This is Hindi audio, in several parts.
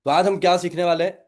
तो आज हम क्या सीखने वाले हैं?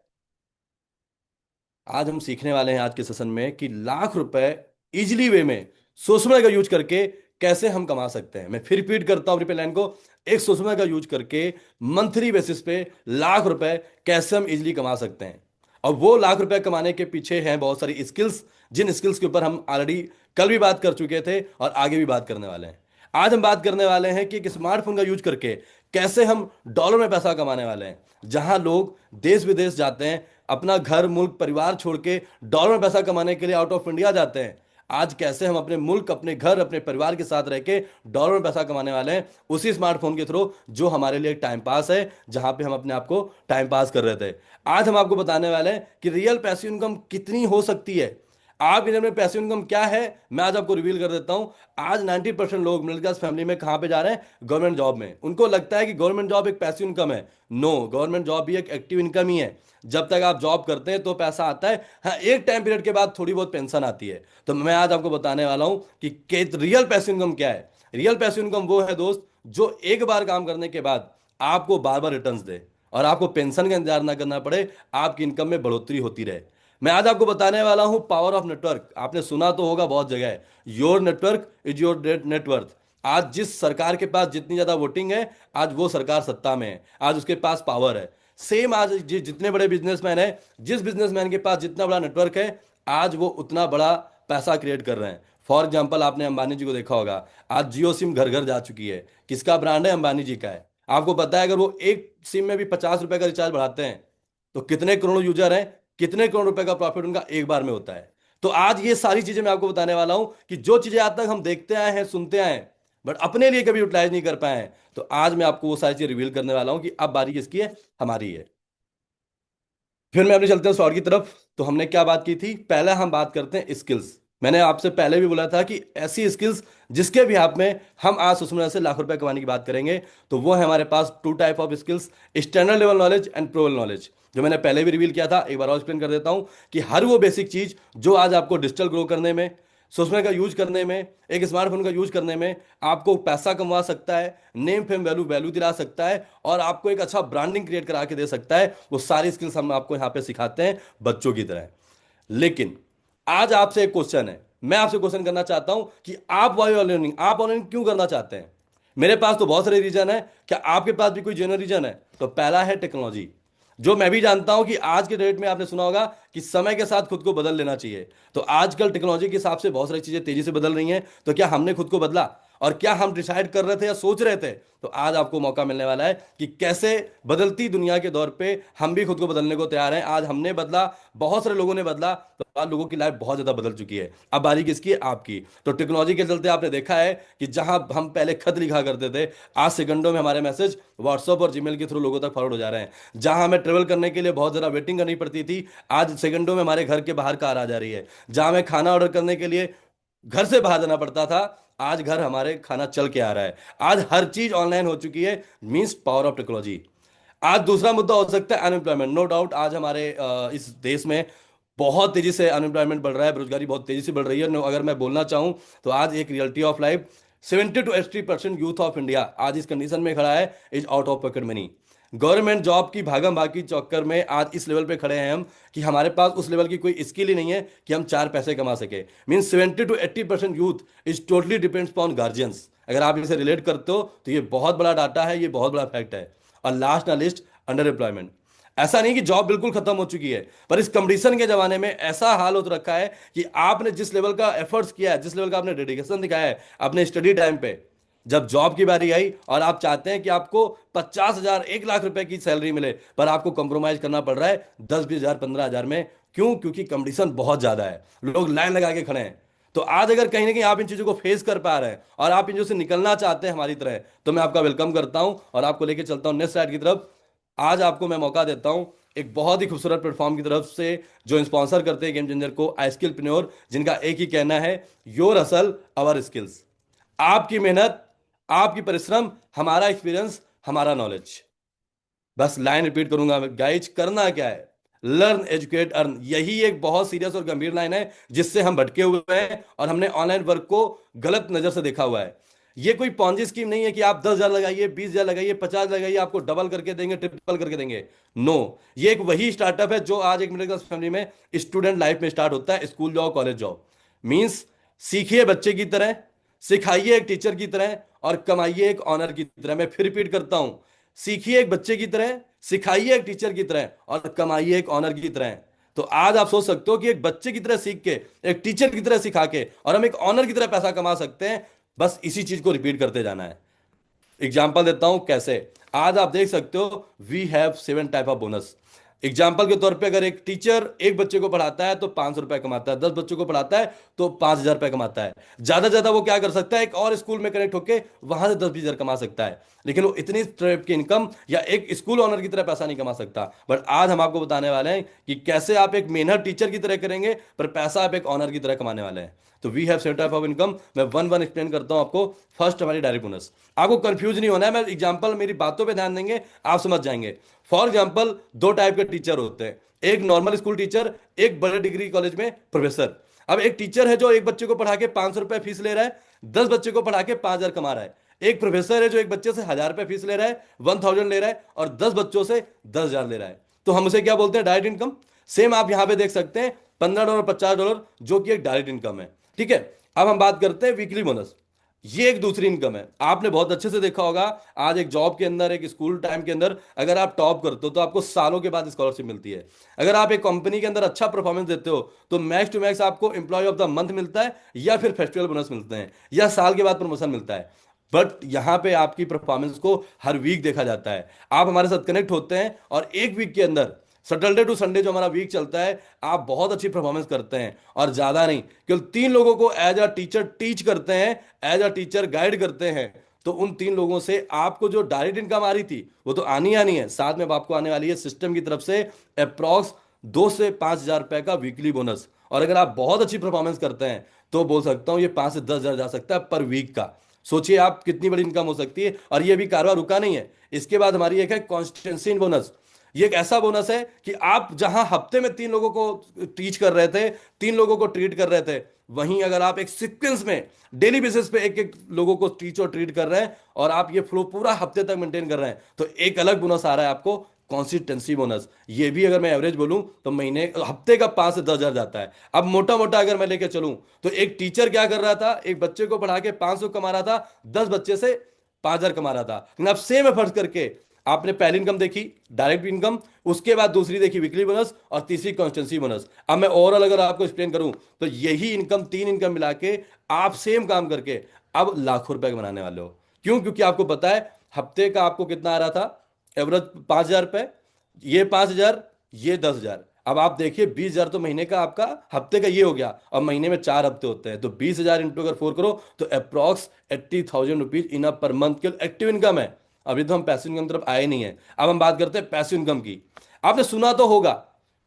आज हम सीखने वाले हैं आज के सेशन में कि लाख रुपए इजिली वे में सोशल मीडिया का यूज करके कैसे हम कमा सकते हैं। मैं फिर रिपीट करता हूं अपनी प्लान को। एक सोशल मीडिया का यूज करके मंथली बेसिस पे लाख रुपए कैसे हम इजिली कमा सकते हैं। और वो लाख रुपए कमाने के पीछे हैं बहुत सारी स्किल्स, जिन स्किल्स के ऊपर हम ऑलरेडी कल भी बात कर चुके थे और आगे भी बात करने वाले हैं। आज हम बात करने वाले हैं कि एक स्मार्टफोन का यूज करके कैसे हम डॉलर में पैसा कमाने वाले हैं। जहां लोग देश विदेश जाते हैं, अपना घर मुल्क परिवार छोड़ के डॉलर में पैसा कमाने के लिए आउट ऑफ इंडिया जाते हैं, आज कैसे हम अपने मुल्क, अपने घर, अपने परिवार के साथ रह के डॉलर में पैसा कमाने वाले हैं उसी स्मार्टफोन के थ्रू, जो हमारे लिए टाइम पास है, जहां पे हम अपने आप को टाइम पास कर रहे थे। आज हम आपको बताने वाले हैं कि रियल पैसिव इनकम कितनी हो सकती है। आप इनमें पैसिव इनकम क्या है, मैं आज आपको रिवील कर देता हूं। आज 90% लोग मिडिल क्लास फैमिली में कहां पे जा रहे हैं? गवर्नमेंट जॉब में। उनको लगता है कि गवर्नमेंट जॉब एक पैसिव इनकम है। नो, गवर्नमेंट जॉब भी एक एक्टिव इनकम ही है। जब तक आप जॉब करते हैं तो पैसा आता है, हाँ एक टाइम पीरियड के बाद थोड़ी बहुत पेंशन आती है। तो मैं आज आपको बताने वाला हूं कि रियल पैसिव इनकम क्या है। रियल पैसिव इनकम वो है दोस्त, जो एक बार काम करने के बाद आपको बार बार रिटर्न्स दे और आपको पेंशन का इंतजार ना करना पड़े, आपकी इनकम में बढ़ोतरी होती रहे। मैं आज आपको बताने वाला हूं पावर ऑफ नेटवर्क। आपने सुना तो होगा बहुत जगह है, your network is your net worth. आज जिस सरकार के पास जितनी ज्यादा वोटिंग है, आज वो सरकार सत्ता में है, आज उसके पास पावर है। सेम आज जितने बड़े बिजनेसमैन है, जिस बिजनेसमैन के पास जितना बड़ा नेटवर्क है, आज वो उतना बड़ा पैसा क्रिएट कर रहे हैं। फॉर एग्जाम्पल, आपने अंबानी जी को देखा होगा, आज जियो सिम घर घर जा चुकी है। किसका ब्रांड है? अंबानी जी का है। आपको पता है अगर वो एक सिम में भी 50 रुपए का रिचार्ज बढ़ाते हैं तो कितने करोड़ यूजर हैं, कितने करोड़ रुपए का प्रॉफिट उनका एक बार में होता है। तो आज ये सारी चीजें मैं आपको बताने वाला हूं कि जो चीजें आज तक हम देखते आए हैं, सुनते आए हैं, बट अपने लिए कभी यूटिलाइज नहीं कर पाए हैं, तो आज मैं आपको वो सारी चीजें रिवील करने वाला हूं कि अब बारी किसकी है? हमारी है। फिर मैं अपने चलते हैं शॉर्ट की तरफ। तो हमने क्या बात की थी? पहले हम बात करते हैं स्किल्स। मैंने आपसे पहले भी बोला था कि ऐसी स्किल्स जिसके भी आप में हम आज सुषमा से लाख रुपए कमाने की बात करेंगे। तो वो है हमारे पास two type of skills, standard level knowledge and pro level knowledge, जो मैंने पहले भी रिवील किया था। एक बार और एक्सप्लेन कर देता हूं कि हर वो बेसिक चीज जो आज आपको डिजिटल ग्रो करने में, सोशल का यूज करने में, एक स्मार्टफोन का यूज करने में आपको पैसा कमा सकता है, नेम फेम वैल्यू वैल्यू दिला सकता है और आपको एक अच्छा ब्रांडिंग क्रिएट करा के दे सकता है, वो सारी स्किल्स हम आपको यहां पे सिखाते हैं बच्चों की तरह। लेकिन आज आपसे एक क्वेश्चन है, मैं आपसे क्वेश्चन करना चाहता हूं कि आप वाई लर्निंग, आप ऑनलाइन क्यों करना चाहते हैं? मेरे पास तो बहुत सारे रीजन है। क्या आपके पास भी कोई जेन्युइन रीजन है? तो पहला है टेक्नोलॉजी। जो मैं भी जानता हूं कि आज के डेट में आपने सुना होगा कि समय के साथ खुद को बदल लेना चाहिए। तो आजकल टेक्नोलॉजी के हिसाब से बहुत सारी चीजें तेजी से बदल रही हैं। तो क्या हमने खुद को बदला? और क्या हम डिसाइड कर रहे थे या सोच रहे थे? तो आज आपको मौका मिलने वाला है कि कैसे बदलती दुनिया के दौर पे हम भी खुद को बदलने को तैयार हैं। आज हमने बदला, बहुत सारे लोगों ने बदला, तो आज लोगों की लाइफ बहुत ज्यादा बदल चुकी है। अब बारी किसकी है? आपकी। तो टेक्नोलॉजी के चलते आपने देखा है कि जहां हम पहले खत लिखा करते थे, आज सेकंडों में हमारे मैसेज व्हाट्सएप और जीमेल के थ्रू लोगों तक फॉरवर्ड हो जा रहे हैं। जहां हमें ट्रेवल करने के लिए बहुत ज्यादा वेटिंग करनी पड़ती थी, आज सेकंडों में हमारे घर के बाहर कार आ जा रही है। जहां हमें खाना ऑर्डर करने के लिए घर से बाहर जाना पड़ता था, आज घर हमारे खाना चल के आ रहा है। आज हर चीज ऑनलाइन हो चुकी है, मींस पावर ऑफ टेक्नोलॉजी। आज दूसरा मुद्दा हो सकता है अनएम्प्लॉयमेंट। नो डाउट आज हमारे इस देश में बहुत तेजी से अनएम्प्लॉयमेंट बढ़ रहा है, बेरोजगारी बहुत तेजी से बढ़ रही है। अगर मैं बोलना चाहूं तो आज एक reality of life, 70 to 80% youth of India आज इस कंडीशन में खड़ा है, is out of pocket money. Government job की भागम भाग की चक्कर में आज इस लेवल पे खड़े हैं हम कि हमारे पास उस लेवल की कोई स्किल ही नहीं है कि हम चार पैसे कमा सके। Mean 70 to 80% youth is totally depends upon guardians. अगर आप इसे रिलेट करते हो तो ये बहुत बड़ा डाटा है, ये बहुत बड़ा फैक्ट है। और लास्ट ना लिस्ट, अंडर एम्प्लॉयमेंट। ऐसा नहीं कि जॉब बिल्कुल खत्म हो चुकी है, पर इस कंपटीशन के जमाने में ऐसा हाल हो तो रखा है कि आपने जिस लेवल का एफर्ट्स किया है, जिस लेवल का आपने डेडिकेशन दिखाया है अपने स्टडी टाइम पे, जब जॉब की बारी आई और आप चाहते हैं कि आपको 50,000 1 लाख रुपए की सैलरी मिले, पर आपको कंप्रोमाइज करना पड़ रहा है 10 20 हजार 15 हजार में। क्यों? क्योंकि कंपटीशन बहुत ज्यादा है, लोग लाइन लगा के खड़े हैं। तो आज अगर कहीं ना कहीं आप इन चीजों को फेस कर पा रहे हैं और आप इन चीजों से निकलना चाहते हैं हमारी तरह, तो मैं आपका वेलकम करता हूं और आपको लेके चलता हूं नेक्स्ट स्लाइड की तरफ। आज आपको मैं मौका देता हूं एक बहुत ही खूबसूरत प्लेटफॉर्म की तरफ से, जो स्पॉन्सर करते हैं गेम चेंजर को, आई स्किल प्रेन्योर, जिनका एक ही कहना है, योर हसल आवर स्किल्स। आपकी मेहनत, आपकी परिश्रम, हमारा एक्सपीरियंस, हमारा नॉलेज। बस लाइन रिपीट करूंगा गाइज, करना क्या है? Learn educate earn. यही एक बहुत सीरियस और गंभीर लाइन है जिससे हम भटके हुए हैं और हमने ऑनलाइन वर्क को गलत नजर से देखा हुआ है। ये कोई पॉन्जी स्कीम नहीं है कि आप 10,000 लगाइए, 20,000 लगाइए, 50 लगाइए, आपको डबल करके देंगे, ट्रिपल करके देंगे। नो, ये एक वही स्टार्टअप है जो आज एक मिडिल क्लास फैमिली में स्टूडेंट लाइफ में स्टार्ट होता है। स्कूल जाओ, कॉलेज जाओ, मींस सीखिए बच्चे की तरह, सिखाइए एक टीचर की तरह, और कमाइए एक ऑनर की तरह। मैं फिर रिपीट करता हूं, सीखिए एक बच्चे की तरह, सिखाइए एक टीचर की तरह, और कमाइए एक ऑनर की तरह। तो आज आप सोच सकते हो कि एक बच्चे की तरह सीख के, एक टीचर की तरह सिखा के, और हम एक ऑनर की तरह पैसा कमा सकते हैं। बस इसी चीज को रिपीट करते जाना है। एग्जाम्पल देता हूं कैसे। आज आप देख सकते हो we have 7 type of bonus. Example के तौर पे, अगर एक टीचर एक बच्चे को पढ़ाता है तो 500 रुपए कमाता है, 10 बच्चों को पढ़ाता है तो 5,000 रुपए कमाता है। ज्यादा ज्यादा वो क्या कर सकता है, एक और स्कूल में कनेक्ट होकर वहां से 10-20 हजार कमा सकता है। लेकिन वो इतनी टाइप की इनकम या एक स्कूल ओनर की तरह पैसा नहीं कमा सकता। बट आज हम आपको बताने वाले हैं कि कैसे आप एक मेहनत टीचर की तरह करेंगे पर पैसा आप एक ऑनर की तरह कमाने वाले हैं। तो we have 7 type of income. मैं वन वन एक्सप्लेन करता हूं आपको। फर्स्ट, हमारी डायरेक्ट बोनस। आपको कंफ्यूज नहीं होना है, मैं एग्जांपल, मेरी बातों पे ध्यान देंगे, आप समझ जाएंगे। फॉर एग्जांपल, 2 टाइप के टीचर होते हैं, एक नॉर्मल स्कूल टीचर, एक बड़े डिग्री कॉलेज में प्रोफेसर। अब एक टीचर है जो एक बच्चे को पढ़ा के 500 रुपए फीस ले रहा है, 10 बच्चे को पढ़ा के 5,000 कमा रहा है। एक प्रोफेसर है जो एक बच्चे से 1,000 रुपए फीस ले रहा है, 1,000 ले रहा है, और 10 बच्चों से 10,000 ले रहा है। तो हम उसे क्या बोलते हैं, डायरेक्ट इनकम। सेम आप यहां पे देख सकते हैं, $15, $50, जो कि एक डायरेक्ट इनकम है। ठीक है। अब हम बात करते हैं वीकली बोनस। ये एक दूसरी इनकम है। आपने बहुत अच्छे से देखा होगा, आज एक जॉब के अंदर, एक स्कूल टाइम के अंदर अगर आप टॉप करते हो तो आपको सालों के बाद स्कॉलरशिप मिलती है। अगर आप एक कंपनी के अंदर अच्छा परफॉर्मेंस देते हो तो मैक्स टू मैक्स आपको एम्प्लॉय ऑफ द मंथ मिलता है, या फिर फेस्टिवल बोनस मिलते हैं, या साल के बाद प्रमोशन मिलता है। बट यहां पे आपकी परफॉर्मेंस को हर वीक देखा जाता है। आप हमारे साथ कनेक्ट होते हैं और एक वीक के अंदर, सैटरडे टू संडे जो हमारा वीक चलता है, आप बहुत अच्छी परफॉर्मेंस करते हैं, और ज्यादा नहीं, केवल 3 लोगों को एज अ टीचर टीच करते हैं, एज अ टीचर गाइड करते हैं। तो उन 3 लोगों से आपको जो डायरेक्ट इनकम आ रही थी वो तो आनी आनी है, साथ में अब आपको आने वाली है सिस्टम की तरफ से अप्रॉक्स 2 से 5 हजार रुपए का वीकली बोनस। और अगर आप बहुत अच्छी परफॉर्मेंस करते हैं तो बोल सकता हूं ये 5 से 10 हजार जा सकता है पर वीक का। सोचिए आप कितनी बड़ी इनकम हो सकती है। और ये भी कारवा रुका नहीं है, इसके बाद हमारी एक है कॉन्स्टेंसी बोनस। ये एक ऐसा बोनस है कि आप जहां हफ्ते में 3 लोगों को टीच कर रहे थे, 3 लोगों को ट्रीट कर रहे थे, वहीं अगर आप एक सीक्वेंस में डेली बेसिस पे एक एक लोगों को टीच और ट्रीट कर रहे हैं, और आप ये फ्लो पूरा हफ्ते तक मेंटेन कर रहे हैं, तो एक अलग बोनस आ रहा है आपको, कॉन्सिस्टेंसी बोनस। ये भी अगर मैं एवरेज बोलूं तो महीने हफ्ते का 5 से 10 हजार जाता है। अब मोटा मोटा अगर मैं लेके चलूं तो एक टीचर क्या कर रहा था, एक बच्चे को पढ़ा के 500 कमा रहा था, 10 बच्चे से 5,000 कमा रहा था। लेकिन अब सेम एफर्ट करके आपने पहली इनकम देखी डायरेक्ट इनकम, उसके बाद दूसरी देखी वीकली बोनस, और तीसरी कॉन्स्टेंसी बोनस। अब मैं ओवरऑल अगर आपको एक्सप्लेन करूं तो यही इनकम, 3 इनकम मिला के आप सेम काम करके अब लाखों रुपए बनाने वाले हो। क्यों? क्योंकि आपको पता है हफ्ते का आपको कितना आ रहा था, एवरेज 5,000 रुपए, ये 5,000, ये 10,000। अब आप देखिए 20,000 तो महीने का आपका, हफ्ते का ये हो गया, और महीने में 4 हफ्ते होते हैं, तो 20,000 इंटू अगर 4 करो तो approx 80,000 rupees in per month के एक्टिव इनकम है। अभी तो हम पैसिव इनकम तरफ आए नहीं है। अब हम बात करते हैं पैसिव इनकम की। आपने सुना तो होगा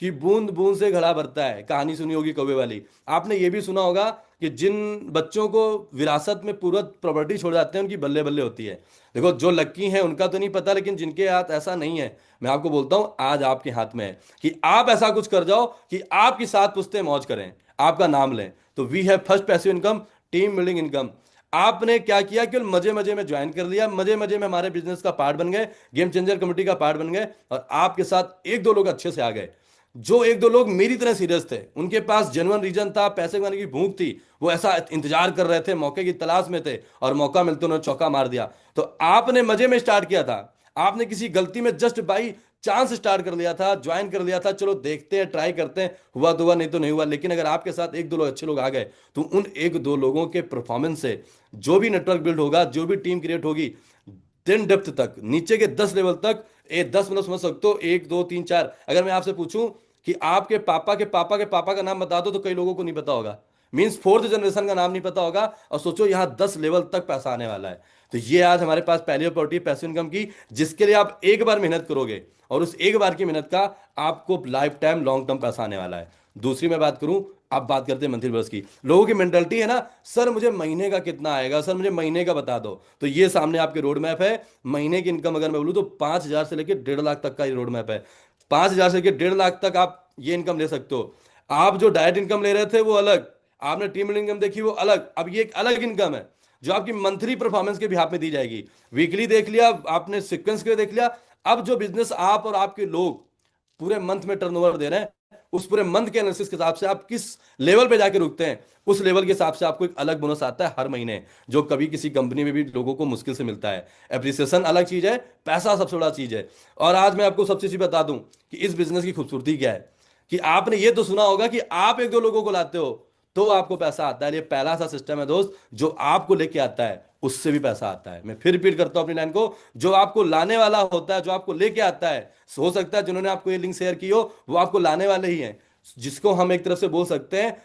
कि बूंद बूंद से घड़ा भरता है, कहानी सुनी होगी कौवे वाली। आपने ये भी सुना होगा कि जिन बच्चों को विरासत में पूरा प्रॉपर्टी छोड़ जाते हैं उनकी बल्ले बल्ले होती है। देखो जो लक्की हैं उनका तो नहीं पता, लेकिन जिनके हाथ ऐसा नहीं है, मैं आपको बोलता हूं आज आपके हाथ में है कि आप ऐसा कुछ कर जाओ कि आपकी 7 पुश्तें मौज करें, आपका नाम लें। तो we have first passive income, team building income. आपने क्या किया, केवल मजे मजे में ज्वाइन कर लिया, मजे मजे में हमारे बिजनेस का पार्ट बन गए, गेम चेंजर कमेटी का पार्ट बन गए, और आपके साथ 1-2 लोग अच्छे से आ गए। जो 1-2 लोग मेरी तरह सीरियस थे, उनके पास जेन्युइन रीजन था, पैसे कमाने की भूख थी, वो ऐसा इंतजार कर रहे थे, मौके की तलाश में थे, और मौका मिलते उन्होंने चौका मार दिया। तो आपने मजे में स्टार्ट किया था, आपने किसी गलती में जस्ट बाई चांस स्टार्ट कर लिया था, ज्वाइन कर लिया था, चलो देखते हैं, ट्राई करते हैं, हुआ तो हुआ, नहीं तो नहीं हुआ। लेकिन अगर आपके साथ 1-2 लोग अच्छे लोग आ गए तो उन 1-2 लोगों के परफॉर्मेंस से जो भी नेटवर्क बिल्ड होगा, जो भी टीम क्रिएट होगी, 10 डेप्थ तक, नीचे के 10 लेवल तक, 10 मतलब समझ सकते हो, 1, 2, 3, 4। अगर मैं आपसे पूछूं कि आपके पापा के पापा के पापा का नाम बता दो तो कई लोगों को नहीं पता होगा, मींस फोर्थ जनरेशन का नाम नहीं पता होगा। और सोचो यहां 10 लेवल तक पैसा आने वाला है। तो ये आज हमारे पास पहली अपॉर्चुनिटी पैसिव इनकम की, जिसके लिए आप एक बार मेहनत करोगे, और उस एक बार की मेहनत का आपको लाइफ टाइम लॉन्ग टर्म पैसा आने वाला है। दूसरी मैं बात करूं, अब बात करते हैं मंथली बर्स की। लोगों की मेंटलिटी है ना, सर मुझे महीने का कितना आएगा, सर मुझे महीने का बता दो। तो ये सामने आपके रोड मैप है। महीने की इनकम अगर मैं बोलूं तो 5,000 से लेकर 1.5 लाख तक का ये रोड मैप है। 5,000 से लेकर 1.5 लाख तक आप ये इनकम ले सकते हो। आप जो डायरेक्ट इनकम ले रहे थे वो अलग, आपने टीम इनकम देखी वो अलग, अब ये एक अलग इनकम है। जो आपकी मंथली परफॉर्मेंस के बिहाफ में दी जाएगी। वीकली देख लिया आपने, सीक्वेंस के देख लिया। अब जो बिजनेस आप और आपके लोग पूरे मंथ में टर्नओवर दे रहे हैं, उस पूरे मंथ के एनालिसिस के हिसाब से आप किस लेवल पे जाके रुकते हैं, उस लेवल के हिसाब से आपको एक अलग बोनस आता है हर महीने, जो कभी किसी कंपनी में भी लोगों को मुश्किल से मिलता है। एप्रिसिएशन अलग चीज है, पैसा सबसे बड़ा चीज है। और आज मैं आपको सबसे चीज बता दूं कि इस बिजनेस की खूबसूरती क्या है, कि आपने ये तो सुना होगा कि आप एक दो लोगों को लाते हो तो आपको पैसा आता है। ये पहला सा सिस्टम है दोस्त, जो आपको लेके आता है उससे भी पैसा आता है। मैं फिर रिपीट करता हूं अपनी लाइन को, जो आपको लाने वाला होता है, जो आपको लेके आता है, हो सकता है जिन्होंने आपको ये लिंक शेयर की हो वो आपको लाने वाले ही हैं, जिसको हम एक तरफ से बोल सकते हैं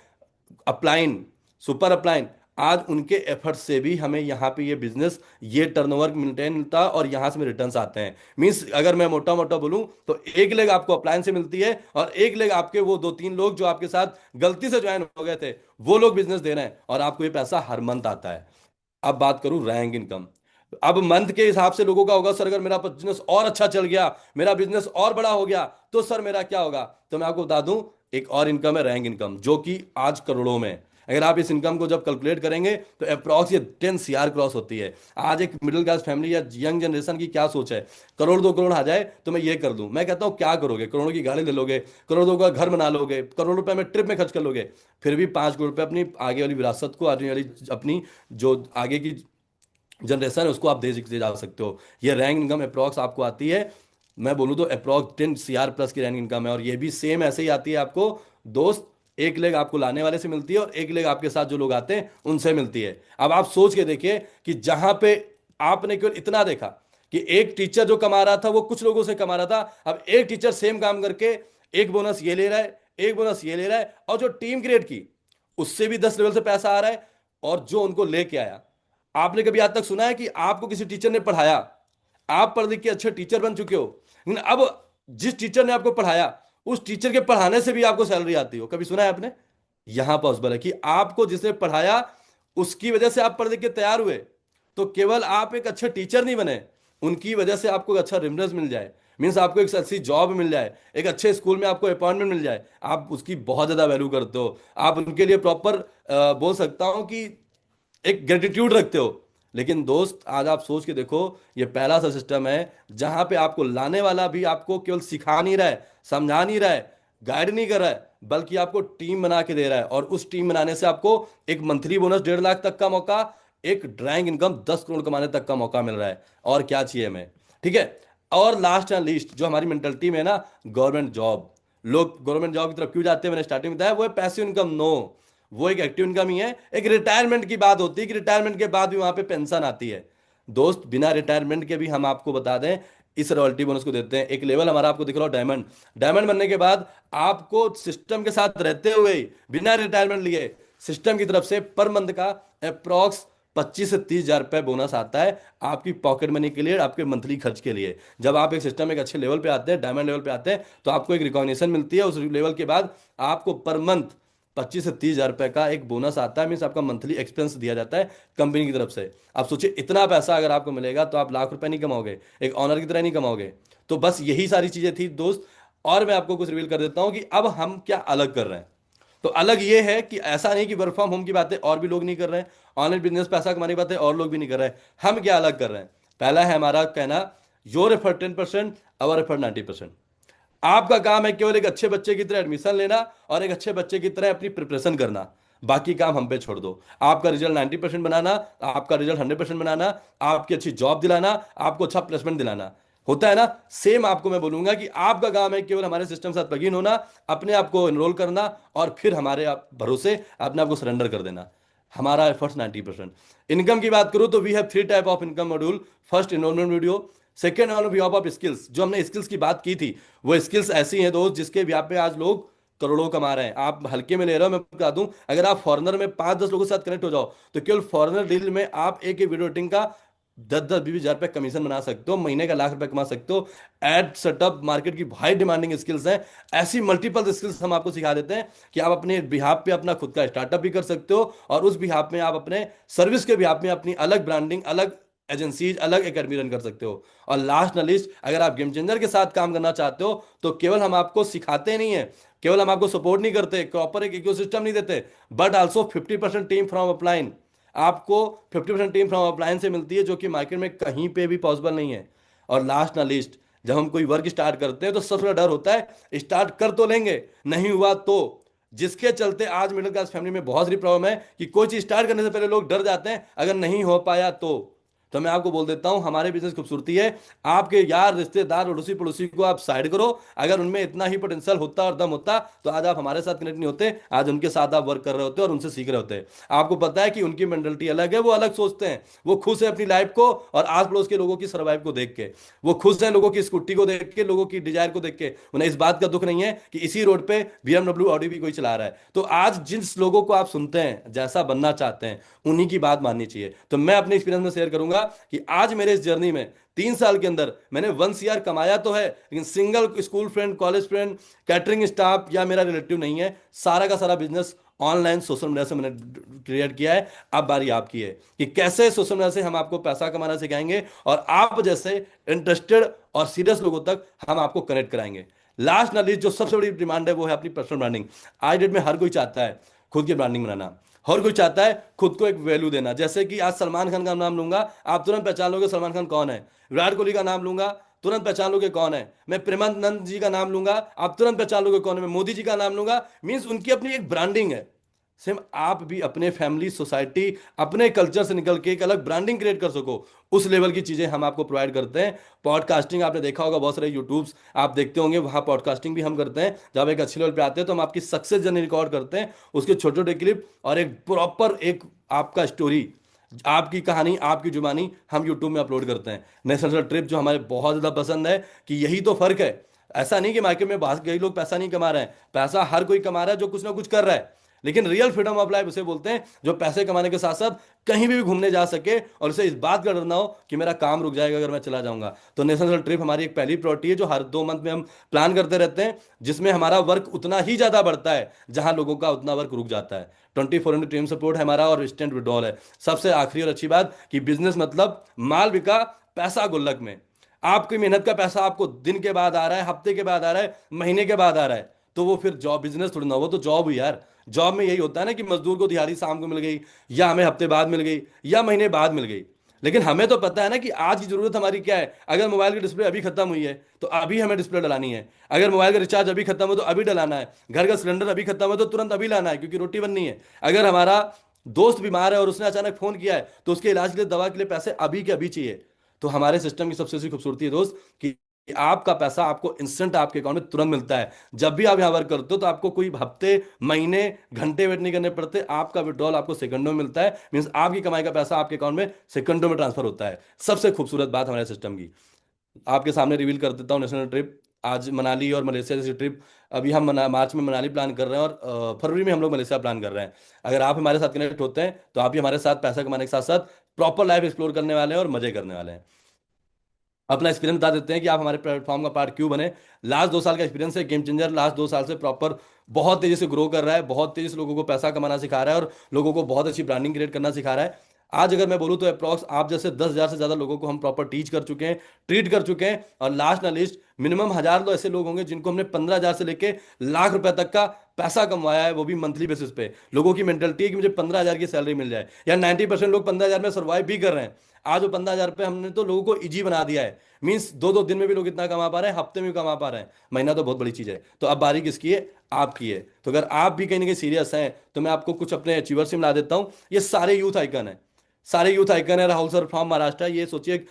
अपलाइन, सुपर अपलाइन। आज उनके एफर्ट से भी हमें यहाँ पे ये बिजनेस, ये टर्नओवर मेंटेन मिलता है और यहाँ से में रिटर्न्स आते हैं। मींस अगर मैं मोटा मोटा बोलूं तो एक लेग आपको अपलाइन से मिलती है और एक लेग आपके वो दो तीन लोग जो आपके साथ गलती से ज्वाइन हो गए थे, वो लोग बिजनेस दे रहे हैं और आपको ये पैसा हर मंथ आता है। अब बात करूं रैंक इनकम। अब मंथ के हिसाब से लोगों का होगा, सर अगर मेरा बिजनेस और अच्छा चल गया, मेरा बिजनेस और बड़ा हो गया, तो सर मेरा क्या होगा? तो मैं आपको बता दूं, एक और इनकम है रैंक इनकम, जो कि आज करोड़ों में है। अगर आप इस इनकम को जब कैलकुलेट करेंगे तो अप्रॉक्स ये 10 CR क्रॉस होती है। आज एक मिडिल क्लास फैमिली या यंग जनरेशन की क्या सोच है, करोड़ 2 करोड़ आ जाए तो मैं ये कर दूं। मैं कहता हूं क्या करोगे? करोड़ों की गाड़ी ले लोगे, करोड़ 2 का घर बना लोगे, करोड़ रुपए में ट्रिप में खर्च कर लोगे, फिर भी 5 करोड़ रुपए अपनी आगे वाली विरासत को, आने वाली अपनी जो आगे की जनरेशन है उसको आप दे जा सकते हो। ये रैंक इनकम अप्रॉक्स आपको आती है, मैं बोलूँ तो अप्रॉक्स 10 CR प्लस की रैंक इनकम है। और ये भी सेम ऐसे ही आती है आपको दोस्त, एक लेग आपको लाने वाले से मिलती है और एक लेग आपके साथ जो लोग आते हैं उनसे मिलती है। अब आप सोच के देखिए कि जहां पे आपने केवल इतना देखा कि एक टीचर जो कमा रहा था वो कुछ लोगों से कमा रहा था, अब एक टीचर सेम काम करके एक बोनस ये ले रहा है, एक बोनस ये ले रहा है, और जो टीम क्रिएट की उससे भी 10 लेवल से पैसा आ रहा है, और जो उनको लेके आया। आपने कभी आज तक सुना है कि आपको किसी टीचर ने पढ़ाया, आप पढ़ लिख के अच्छे टीचर बन चुके हो, लेकिन अब जिस टीचर ने आपको पढ़ाया उस टीचर के पढ़ाने से भी आपको सैलरी आती हो? कभी सुना है आपने? यहां पॉसिबल है कि आपको जिसने पढ़ाया उसकी वजह से आप पढ़ लिख के तैयार हुए, तो केवल आप एक अच्छे टीचर नहीं बने, उनकी वजह से आपको एक अच्छा रेफरेंस मिल जाए, मीन्स आपको एक अच्छी जॉब मिल जाए, एक अच्छे स्कूल में आपको अपॉइंटमेंट मिल जाए, आप उसकी बहुत ज्यादा वैल्यू करते हो। आप उनके लिए प्रॉपर बोल सकता हूं कि एक ग्रेटिट्यूड रखते हो। लेकिन दोस्त आज आप सोच के देखो, ये पहला सा सिस्टम है जहां पे आपको लाने वाला भी आपको केवल सिखा नहीं रहा है, समझा नहीं रहा है, गाइड नहीं कर रहा है, बल्कि आपको टीम बना के दे रहा है। और उस टीम बनाने से आपको एक मंथली बोनस 1.5 लाख तक का मौका, एक ड्राइंग इनकम 10 करोड़ कमाने तक का मौका मिल रहा है। और क्या चाहिए हमें? ठीक है। और लास्ट एंड लीस्ट जो हमारी मेंटलिटी में है ना, गवर्नमेंट जॉब। लोग गवर्नमेंट जॉब की तरफ क्यों जाते हैं? मैंने स्टार्टिंग में बताया, वो है पैसिव इनकम। नो, वो एक एक्टिव इनकम ही है। एक रिटायरमेंट की बात होती है कि रिटायरमेंट के बाद भी वहां पे पेंशन आती है। दोस्त बिना रिटायरमेंट के भी हम आपको बता दें इस रॉयल्टी बोनस को देते हैं। एक लेवल हमारा आपको दिख रहा हो डायमंड, डायमंड बनने के बाद आपको सिस्टम के साथ रहते हुए ही, बिना रिटायरमेंट लिए, सिस्टम की तरफ से पर मंथ का अप्रॉक्स 25 से 30 हजार रुपए बोनस आता है आपकी पॉकेट मनी के लिए, आपके मंथली खर्च के लिए। जब आप एक सिस्टम एक अच्छे लेवल पे आते हैं, डायमंड लेवल पे आते हैं, तो आपको एक रिकॉग्निशन मिलती है। उस लेवल के बाद आपको पर मंथ 25 से 30 हजार रुपए का एक बोनस आता है, मीन्स आपका मंथली एक्सपेंस दिया जाता है कंपनी की तरफ से। आप सोचिए इतना पैसा अगर आपको मिलेगा तो आप लाख रुपए नहीं कमाओगे, एक ऑनर की तरह नहीं कमाओगे। तो बस यही सारी चीजें थी दोस्त। और मैं आपको कुछ रिवील कर देता हूं कि अब हम क्या अलग कर रहे हैं। तो अलग ये है कि ऐसा नहीं कि वर्क फ्रॉम होम की बातें और भी लोग नहीं कर रहे हैं, ऑनलाइन बिजनेस पैसा कमाने की बातें और लोग भी नहीं कर रहे हैं। हम क्या अलग कर रहे हैं? पहला है हमारा कहना, योर एफर्ट 10%, अवर एफर्ट 90%। आपका काम है केवल एक अच्छे बच्चे की तरह एडमिशन लेना और एक अच्छे बच्चे की तरह अपनी प्रिपरेशन करना, बाकी काम हम पे छोड़ दो। आपका रिजल्ट 90% बनाना, आपका रिजल्ट 100% बनाना, आपकी अच्छी जॉब दिलाना, आपको अच्छा प्लेसमेंट दिलाना, होता है ना? सेम आपको मैं बोलूंगा कि आपका काम है केवल हमारे सिस्टम के साथ प्लग इन होना, अपने आप को एनरोल करना और फिर हमारे भरोसे अपने आप को सरेंडर कर देना। हमारा एफर्ट्स 90%। इनकम की बात करूं तो we have 3 type of income module. First, involvement video. Second on behalf of skills, जो हमने स्किल्स की बात की थी, वो स्किल्स ऐसी हैं दोस्त जिसके व्याप पे आज लोग करोड़ों कमा रहे हैं। आप हल्के में ले रहे हो, मैं बता दूं, अगर आप फॉरेनर में 5-10 लोगों के साथ कनेक्ट हो जाओ तो केवल फॉरेनर डील में आप एक एक वीडियो एडिटिंग का 10-10 20 हजार रुपए कमीशन बना सकते हो, महीने का लाख रुपए कमा सकते हो। एड सेटअप मार्केट की हाई डिमांडिंग स्किल्स हैं। ऐसी मल्टीपल स्किल्स हम आपको सिखा देते हैं कि आप अपने बिहाफ पे अपना खुद का स्टार्टअप भी कर सकते हो और उस बिहाफ में आप अपने सर्विस के बिहाफ में अपनी अलग ब्रांडिंग, अलग एजेंसीज, अलग एकेडमी रन कर सकते हो। और लास्ट ना लिस्ट, अगर आप गेम चेंजर के साथ काम करना चाहते हो तो केवल हम आपको सिखाते नहीं है, केवल हम आपको सपोर्ट नहीं करते, प्रॉपर एक इकोसिस्टम नहीं देते, but also 50% team from upline. आपको 50% टीम फ्रॉम अपलायंस से मिलती है, जो कि मार्केट में कहीं पे भी पॉसिबल नहीं है। और लास्ट ना लिस्ट, जब हम कोई वर्क स्टार्ट करते हैं तो सबसे बड़ा डर होता है स्टार्ट कर तो लेंगे, नहीं हुआ तो। जिसके चलते आज मिडिल क्लास फैमिली में बहुत सारी प्रॉब्लम है कि कोई चीज स्टार्ट करने से पहले लोग डर जाते हैं अगर नहीं हो पाया तो मैं आपको बोल देता हूं, हमारे बिजनेस की खूबसूरती है, आपके यार रिश्तेदार अड़ोसी पड़ोसी को आप साइड करो। अगर उनमें इतना ही पोटेंशियल होता और दम होता तो आज आप हमारे साथ कनेक्ट नहीं होते, आज उनके साथ आप वर्क कर रहे होते और उनसे सीख रहे होते। आपको पता है कि उनकी मेंटलिटी अलग है, वो अलग सोचते हैं, वो खुश है अपनी लाइफ को और आस पड़ोस के लोगों की सर्वाइव को देख के, वो खुश है लोगों की स्कूटी को देख के, लोगों की डिजायर को देख के। उन्हें इस बात का दुख नहीं है कि इसी रोड पे BMW ऑडी भी कोई चला रहा है। तो आज जिस लोगों को आप सुनते हैं, जैसा बनना चाहते हैं, उन्हीं की बात माननी चाहिए। तो मैं अपने एक्सपीरियंस में शेयर करूंगा कि आज मेरे इस जर्नी में 3 साल के अंदर मैंने 1 CR कमाया तो है, लेकिन single school friend, college friend, catering staff या मेरा रिलेटिव नहीं है। सारा का सारा बिजनेस ऑनलाइन सोशल मीडिया से मैंने क्रिएट किया है। अब बारी आपकी है कि कैसे सोशल मीडिया से हम आपको पैसा कमाना सिखाएंगे और आप जैसे इंटरेस्टेड और सीरियस लोगों तक हम आपको कनेक्ट कराएंगे। लास्ट ना लिस्ट, जो सबसे बड़ी डिमांड है वो है अपनी पर्सनल ब्रांडिंग। आज डेट में हर कोई चाहता है खुद की ब्रांडिंग बनाना, हर कोई चाहता है खुद को एक वैल्यू देना। जैसे कि आज सलमान खान का नाम लूंगा, आप तुरंत पहचान लोगे सलमान खान कौन है। विराट कोहली का नाम लूंगा, तुरंत पहचान लोगे कौन है। मैं प्रेमानंद जी का नाम लूंगा, आप तुरंत पहचान लोगे कौन है। मैं मोदी जी का नाम लूंगा, मीन्स उनकी अपनी एक ब्रांडिंग है। सेम आप भी अपने फैमिली, सोसाइटी, अपने कल्चर से निकल के एक अलग ब्रांडिंग क्रिएट कर सको, उस लेवल की चीजें हम आपको प्रोवाइड करते हैं। पॉडकास्टिंग आपने देखा होगा, बहुत सारे यूट्यूब्स आप देखते होंगे, वहां पॉडकास्टिंग भी हम करते हैं। जब एक अच्छे लेवल पे आते हैं तो हम आपकी सक्सेस जर्नी रिकॉर्ड करते हैं, उसके छोटे छोटे क्लिप और एक प्रॉपर एक आपका स्टोरी, आपकी कहानी, आपकी जुबानी हम यूट्यूब में अपलोड करते हैं। नेशनल ट्रिप जो हमारे बहुत ज़्यादा पसंद है, कि यही तो फर्क है। ऐसा नहीं कि मार्केट में बाहर कई लोग पैसा नहीं कमा रहे हैं, पैसा हर कोई कमा रहा है जो कुछ ना कुछ कर रहा है, लेकिन रियल फ्रीडम ऑफ लाइफ उसे बोलते हैं जो पैसे कमाने के साथ साथ कहीं भी घूमने जा सके और उसे इस बात का डर ना हो कि मेरा काम रुक जाएगा अगर मैं चला जाऊंगा। तो नेशनल ट्रिप हमारी एक पहली प्रायोरिटी है जो हर 2 मंथ में हम प्लान करते रहते हैं, जिसमें हमारा वर्क उतना ही ज्यादा बढ़ता है जहां लोगों का उतना वर्क रुक जाता है। 24 टीम सपोर्ट है हमारा और इंस्टेंट विड्रॉल है। सबसे आखिरी और अच्छी बात कि बिजनेस मतलब माल बिका, पैसा गुल्लक में। आपकी मेहनत का पैसा आपको दिन के बाद आ रहा है, हफ्ते के बाद आ रहा है, महीने के बाद आ रहा है, तो वो फिर जॉब बिजनेस थोड़ी ना, वो तो जॉब हुई यार। जॉब में यही होता है ना कि मजदूर को दिहाड़ी शाम को मिल गई, या हमें हफ्ते बाद मिल गई, या महीने बाद मिल गई। लेकिन हमें तो पता है ना कि आज की जरूरत हमारी क्या है। अगर मोबाइल की डिस्प्ले अभी खत्म हुई है तो अभी हमें डिस्प्ले डलानी है। अगर मोबाइल का रिचार्ज अभी खत्म हो तो अभी डलाना है। घर का सिलेंडर अभी खत्म हो तो तुरंत अभी लाना है क्योंकि रोटी बननी है। अगर हमारा दोस्त बीमार है और उसने अचानक फोन किया है तो उसके इलाज के लिए, दवा के लिए पैसे अभी के अभी चाहिए। तो हमारे सिस्टम की सबसे अच्छी खूबसूरती है दोस्त कि आपका पैसा आपको इंस्टेंट आपके अकाउंट में तुरंत मिलता है। जब भी आप यहां वर्क करते हो तो आपको कोई हफ्ते, महीने, घंटे वेट नहीं करने पड़ते, आपका विड्रॉल आपको सेकंडों में मिलता है। मींस आपकी कमाई का पैसा आपके अकाउंट में सेकंडों में ट्रांसफर होता है। सबसे खूबसूरत बात हमारे सिस्टम की आपके सामने रिवील कर देता हूँ। नेशनल ट्रिप आज मनाली और मलेशिया जैसी ट्रिप, अभी हम मार्च में मनाली प्लान कर रहे हैं और फरवरी में हम लोग मलेशिया प्लान कर रहे हैं। अगर आप हमारे साथ कनेक्ट होते हैं तो आप भी हमारे साथ पैसा कमाने के साथ साथ प्रॉपर लाइफ एक्सप्लोर करने वाले हैं और मजे करने वाले हैं। अपना एक्सपीरियंस बता देते हैं कि आप हमारे प्लेटफॉर्म का पार्ट क्यों बने। लास्ट 2 साल का एक्सपीरियंस है, गेम चेंजर। लास्ट 2 साल से प्रॉपर बहुत तेजी से ग्रो कर रहा है, बहुत तेजी से लोगों को पैसा कमाना सिखा रहा है और लोगों को बहुत अच्छी ब्रांडिंग क्रिएट करना सिखा रहा है। आज अगर मैं बोलूँ तो अप्रॉक्स आप जैसे 10,000 से ज़्यादा लोगों को हम प्रॉपर टीच कर चुके हैं, ट्रीट कर चुके हैं। और लास्ट ना लिस्ट, मिनिमम 1,000 लोग ऐसे लोग होंगे जिनको हमने 15,000 से लेके लाख रुपए तक का पैसा कमवाया है, वो भी मंथली बेसिस पे। लोगों की मेंटलिटी है कि मुझे 15,000 की सैलरी मिल जाए, या 90% लोग 15,000 में सर्वाइव भी कर रहे हैं। आज वो 15,000 रुपये हमने तो लोगों को इजी बना दिया है। मीन्स 2-2 दिन में भी लोग इतना कमा पा रहे हैं, हफ्ते में भी कमा पा रहे हैं, महीना तो बहुत बड़ी चीज है। तो अब बारी किसकी है? आपकी है। तो अगर आप भी कहीं ना कहीं सीरियस हैं तो मैं आपको कुछ अपने अचीवर से मिला देता हूं। ये सारे यूथ आइकन है, सारे यूथ आइकन है। राहुल सर फ्रॉम महाराष्ट्र, ये सोचिए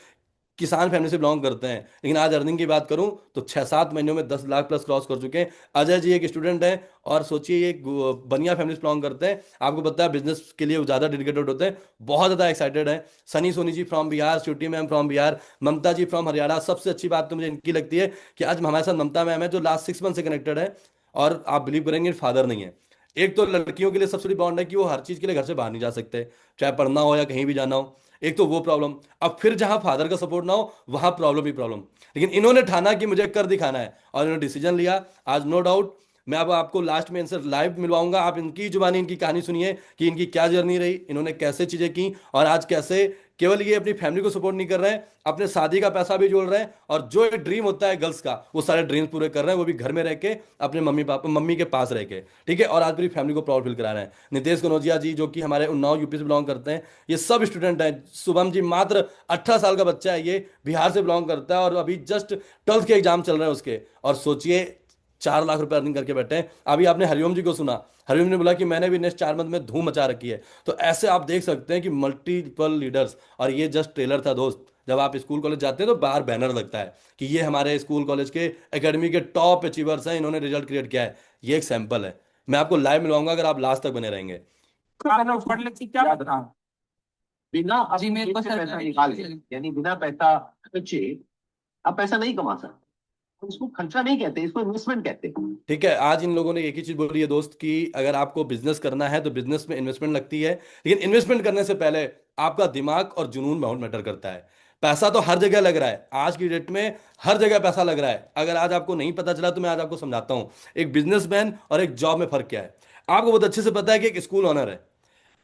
किसान फैमिली से बिलोंग करते हैं, लेकिन आज अर्निंग की बात करूं तो 6-7 महीनों में 10 लाख प्लस क्रॉस कर चुके हैं। अजय जी एक स्टूडेंट हैं और सोचिए ये बनिया फैमिली से बिलोंग करते हैं। आपको पता है बिजनेस के लिए ज्यादा डेडिकेटेड होते हैं, बहुत ज्यादा एक्साइटेड हैं। Sunny Soni ji from Bihar, Shruti ma'am from Bihar, Mamta ji from Haryana. सबसे अच्छी बात तो मुझे इनकी लगती है कि आज हमारे साथ ममता मैम है जो लास्ट 6 मंथ से कनेक्टेड है और आप बिलीव करेंगे फादर नहीं है। एक तो लड़कियों के लिए सबसे बड़ी बॉन्ड है कि वो हर चीज के लिए घर से बाहर नहीं जा सकते, चाहे पढ़ना हो या कहीं भी जाना हो। एक तो वो प्रॉब्लम, अब फिर जहां फादर का सपोर्ट ना हो वहां प्रॉब्लम ही प्रॉब्लम। लेकिन इन्होंने ठाना कि मुझे कर दिखाना है और इन्होंने डिसीजन लिया। आज नो डाउट मैं अब आपको लास्ट में इनसे लाइव मिलवाऊंगा, आप इनकी जुबानी, इनकी कहानी सुनिए कि इनकी क्या जर्नी रही, इन्होंने कैसे चीजें की और आज कैसे केवल ये अपनी फैमिली को सपोर्ट नहीं कर रहे हैं, अपने शादी का पैसा भी जोड़ रहे हैं, और जो एक ड्रीम होता है गर्ल्स का, वो सारे ड्रीम्स पूरे कर रहे हैं, वो भी घर में रह के, अपने मम्मी के पास रह के। ठीक है, और आज पूरी फैमिली को प्राउड फील करा रहे हैं। नितेश कनौजिया जी जो कि हमारे उन्नाव यूपी से बिलोंग करते हैं, ये सब स्टूडेंट हैं। शुभम जी मात्र 18 साल का बच्चा है, ये बिहार से बिलोंग करता है, और अभी जस्ट 12th के एग्जाम चल रहे हैं उसके, और सोचिए 4 लाख रुपए अर्निंग करके बैठे हैं। अभी आपने हरिओम जी को सुना, हरिओम ने बोला कि मैंने भी नेक्स्ट 4 मंथ में धूम मचा रखी है। तो ऐसे आप देख सकते हैं कि मल्टीपल लीडर्स। और ये जस्ट ट्रेलर था दोस्त, जब आप स्कूल कॉलेज जाते हैं तो बाहर बैनर लगता है कि ये हमारे स्कूल कॉलेज के एकेडमी के टॉप अचीवर्स हैं, इन्होंने रिजल्ट क्रिएट किया है। ये एक सैंपल है। मैं आपको लाइव मिलवाऊंगा अगर आप लास्ट तक बने रहेंगे। बिना जी मेरे को से सर पैसा निकाले, यानी बिना पैसा खर्चे आप पैसा नहीं कमा सकते। इसको खर्चा नहीं कहते, इसको इन्वेस्टमेंट कहते हैं। ठीक है, आज इन लोगों ने एक ही चीज बोली है दोस्त, कि अगर आपको बिजनेस करना है तो बिजनेस में इन्वेस्टमेंट लगती है, लेकिन इन्वेस्टमेंट करने से पहले आपका दिमाग और जुनून बहुत मैटर करता है। पैसा तो हर जगह लग रहा है, आज की डेट में हर जगह पैसा लग रहा है। अगर आज आपको नहीं पता चला तो मैं आज आपको समझाता हूं एक बिजनेसमैन और एक जॉब में फर्क क्या है। आपको बहुत अच्छे से पता है कि एक स्कूल ओनर है,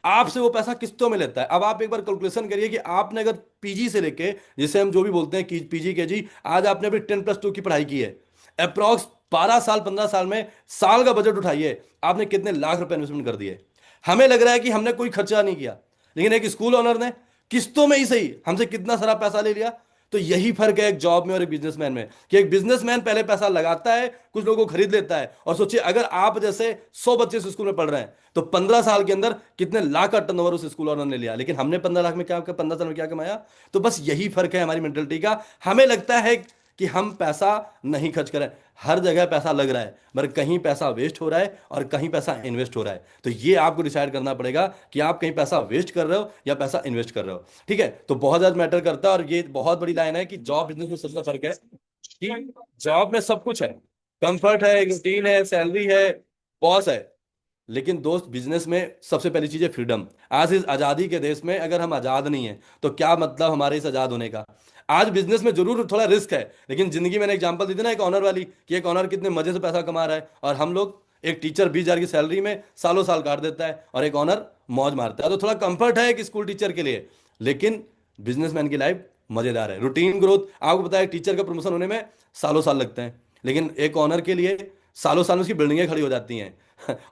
आपसे वो पैसा किस्तों में लेता है। अब आप एक बार कैलकुलेशन करिए कि आपने अगर पीजी से लेके, जिसे हम जो भी बोलते हैं कि पीजी के जी, आज आपने अपनी 10+2 की पढ़ाई की है, अप्रॉक्स 12 साल 15 साल में साल का बजट उठाइए, आपने कितने लाख रुपए इन्वेस्टमेंट कर दिए। हमें लग रहा है कि हमने कोई खर्चा नहीं किया, लेकिन एक स्कूल ओनर ने किस्तों में ही सही हमसे कितना सारा पैसा ले लिया। तो यही फर्क है एक जॉब में और एक बिजनेसमैन में, कि एक बिजनेसमैन पहले पैसा लगाता है, कुछ लोगों को खरीद लेता है। और सोचिए अगर आप जैसे 100 बच्चे उस स्कूल में पढ़ रहे हैं, तो 15 साल के अंदर कितने लाख का टर्नओवर उस स्कूल ओनर ने लिया। लेकिन हमने 15 लाख में क्या, 15 साल में क्या कमाया। तो बस यही फर्क है हमारी मेंटेलिटी का। हमें लगता है कि हम पैसा नहीं खर्च करें, हर जगह पैसा लग रहा है, मगर कहीं पैसा वेस्ट हो रहा है और कहीं पैसा इन्वेस्ट हो रहा है। तो ये आपको डिसाइड करना पड़ेगा कि आप कहीं पैसा वेस्ट कर रहे हो या पैसा इन्वेस्ट कर रहे हो। ठीक है, तो बहुत ज्यादा मैटर करता है। और ये बहुत बड़ी लाइन है कि जॉब बिजनेस में सबसे फर्क है कि जॉब में सब कुछ है, कंफर्ट है, रूटीन है, सैलरी है, बॉस है। लेकिन दोस्त बिजनेस में सबसे पहली चीज है फ्रीडम। आज इस आजादी के देश में अगर हम आजाद नहीं है तो क्या मतलब हमारे इस आजाद होने का। आज बिजनेस में जरूर थोड़ा रिस्क है, लेकिन जिंदगी, मैंने एग्जांपल दी थी ना एक ऑनर वाली, कि एक ऑनर कितने मजे से पैसा कमा रहा है, और हम लोग, एक टीचर 20,000 की सैलरी में सालों साल काट देता है, और एक ऑनर मौज मारता है। तो थोड़ा कंफर्ट है एक स्कूल टीचर के लिए, लेकिन बिजनेसमैन की लाइफ मजेदार है। रूटीन ग्रोथ, आपको पता है टीचर का प्रमोशन होने में सालों साल लगते हैं, लेकिन एक ऑनर के लिए सालों साल में उसकी बिल्डिंगें खड़ी हो जाती हैं।